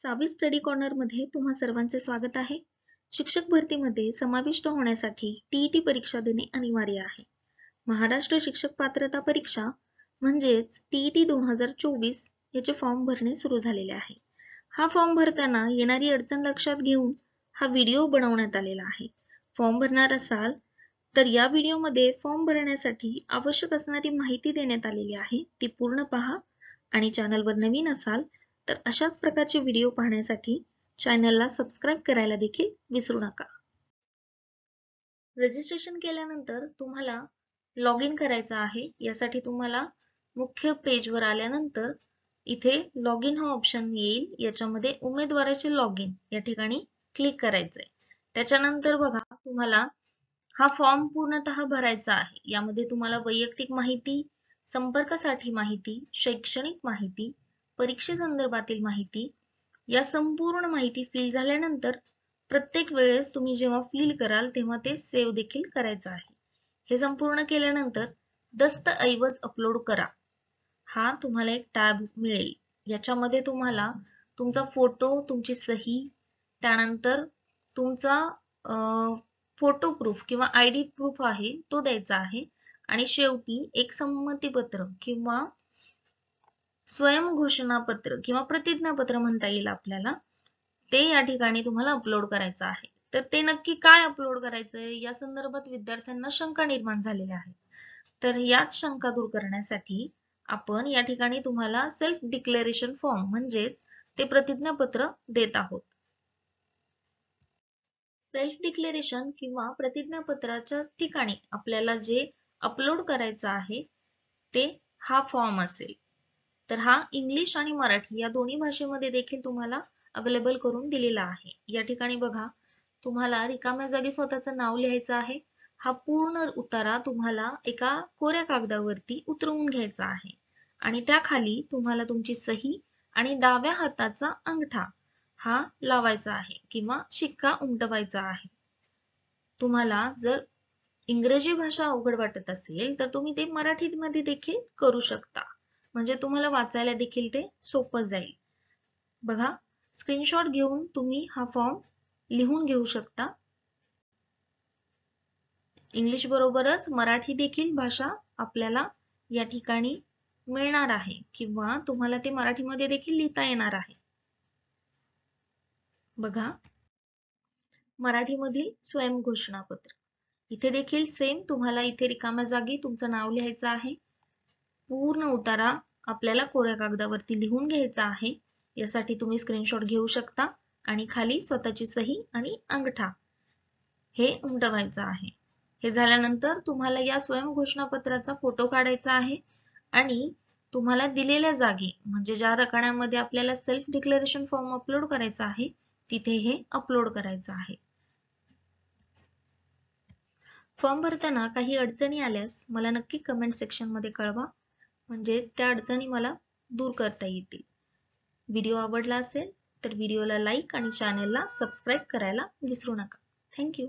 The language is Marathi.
सावी स्टडी कॉर्नर मध्ये तुम्हा सर्वांचे स्वागत आहे. शिक्षक भरतीमध्ये समाविष्ट होण्यासाठी टीईटी परीक्षा देणे अनिवार्य आहे. महाराष्ट्र शिक्षक पात्रता परीक्षा म्हणजेच टीईटी 2024 याचे फॉर्म भरणे सुरू झालेले आहे. हा फॉर्म भरताना येणारी अडचण लक्षात घेऊन हा व्हिडिओ बनवण्यात आलेला आहे. फॉर्म भरणार असाल तर या व्हिडिओमध्ये फॉर्म भरण्यासाठी आवश्यक असणारी माहिती देण्यात आलेली आहे, ती पूर्ण पहा. आणि चॅनलवर नवीन असाल तर अशाच प्रकारचे व्हिडिओ पाहण्यासाठी चॅनलला सबस्क्राइब करायला देखील विसरू नका. रजिस्ट्रेशन केल्यानंतर तुम्हाला लॉग इन करायचं आहे. यासाठी तुम्हाला मुख्य पेजवर आल्यानंतर इथे लॉग इन हा ऑप्शन येईल. याच्यामध्ये उमेदवाराचे लॉग इन या ठिकाणी क्लिक करायचंय. त्याच्यानंतर बघा तुम्हाला हा फॉर्म पूर्णतः भरायचा आहे. यामध्ये तुम्हाला वैयक्तिक माहिती, संपर्कासाठी माहिती, शैक्षणिक माहिती, परीक्षेसंदर्भातील माहिती या संपूर्ण माहिती फिल झाल्यानंतर प्रत्येक वेळेस तुम्ही जेव्हा फिल कराल तेव्हा ते सेव्ह देखील करायचं आहे. हे संपूर्ण केल्यानंतर दस्तऐवज अपलोड करा हा तुम्हाला एक टॅब मिळेल. याच्यामध्ये तुम्हाला तुमचा फोटो, तुमची सही, त्यानंतर तुमचा फोटो प्रूफ किंवा आयडी प्रूफ आहे तो द्यायचा आहे आणि शेवटी एक संमतीपत्र किंवा स्वयंघोषणापत्र किंवा प्रतिज्ञापत्र म्हणता येईल आपल्याला, ते या ठिकाणी तुम्हाला अपलोड करायचं आहे. तर ते नक्की काय अपलोड करायचंय या संदर्भात विद्यार्थ्यांना शंका निर्माण झालेल्या आहेत. तर याच शंका दूर करण्यासाठी आपण या ठिकाणी तुम्हाला सेल्फ डिक्लेरेशन फॉर्म म्हणजेच ते प्रतिज्ञापत्र देत आहोत. सेल्फ डिक्लेरेशन किंवा प्रतिज्ञापत्राच्या ठिकाणी आपल्याला जे अपलोड करायचं आहे ते हा फॉर्म असेल. तर हा इंग्लिश आणि मराठी या दोन्ही भाषेमध्ये देखील तुम्हाला अवेलेबल करून दिलेला आहे. या ठिकाणी बघा तुम्हाला रिकाम्या जागी स्वतःचं नाव लिहायचं आहे. हा पूर्ण उतारा तुम्हाला एका कोऱ्या कागदावरती उतरवून घ्यायचा आहे आणि त्याखाली तुम्हाला तुमची सही आणि डाव्या हाताचा अंगठा हा लावायचा आहे किंवा शिक्का उमटवायचा आहे. तुम्हाला जर इंग्रजी भाषा अवघड वाटत असेल तर तुम्ही ते मराठीमध्ये देखील करू शकता, म्हणजे तुम्हाला वाचायला देखील ते सोपं जाईल. बघा स्क्रीनशॉट घेऊन तुम्ही हा फॉर्म लिहून घेऊ शकता. इंग्लिश बरोबरच मराठी देखील भाषा आपल्याला या ठिकाणी मिळणार आहे किंवा तुम्हाला ते मराठीमध्ये देखील लिहिता येणार आहे. बघा मराठीमधील स्वयंघोषणापत्र इथे देखील सेम तुम्हाला इथे रिकाम्या जागी तुमचं नाव लिहायचं आहे. पूर्ण उतारा आपल्याला कोऱ्या कागदावरती लिहून घ्यायचा आहे. यासाठी तुम्ही स्क्रीनशॉट घेऊ शकता आणि खाली स्वतःची सही आणि अंगठा हे उमटवायचं आहे. हे झाल्यानंतर तुम्हाला या स्वयंघोषणापत्राचा फोटो काढायचा आहे आणि तुम्हाला दिलेल्या जागी म्हणजे ज्या रकान्यामध्ये आपल्याला सेल्फ डिक्लेरेशन फॉर्म अपलोड करायचा आहे तिथे हे अपलोड करायचं आहे. फॉर्म भरताना काही अडचणी आल्यास मला नक्की कमेंट सेक्शन मध्ये कळवा, म्हणजे त्या अडचणी मला दूर करता येतील. व्हिडिओ आवडला असेल तर व्हिडिओला लाईक आणि चॅनेलला सबस्क्राईब करायला विसरू नका. थँक्यू.